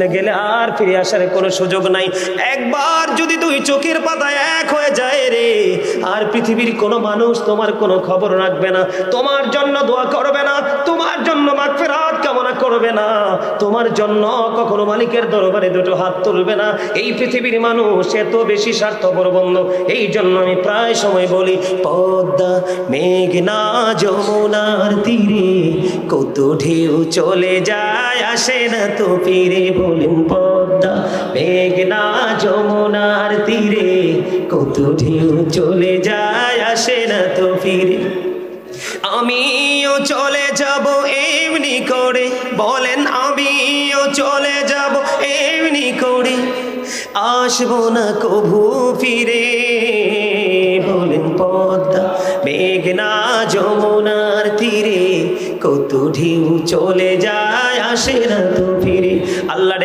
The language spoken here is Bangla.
গেলে আর ফিরে আসার কোনো সুযোগ নাই। একবার যদি দুই চোখের পাতায় এক হয়ে যায় রে, আর পৃথিবীর কোনো মানুষ তোমার কোনো খবর রাখবে না, তোমার জন্য দোয়া করবে না, তোমার জন্য মাগফিরাত কামনা করবে না, তোমার জন্য কখনো মালিকের দরবারে দুটো হাত তুলবে না। এই পৃথিবীর মানুষ এত বেশি স্বার্থপর বন্ধু। এই জন্য আমি প্রায় সময় বলি, পদ্মা মেঘনা যমুনার তীরে কত ঢেউ চলে যায়, আসে না তো ফিরে। বলেন পদ্মা মেঘনা যমুনার তীরে কত ঢেউ চলে যায়, আসে না তো ফিরে। আমিও চলে যাব এমনি করে, বলেন আমিও চলে যাব এমনি করে, আসবো না কভু ফিরে। বলেন পদ্মা মেঘনা যমুনার তীরে কত ঢেউ চলে যায়, আসে না তো ফিরে। আল্লাহ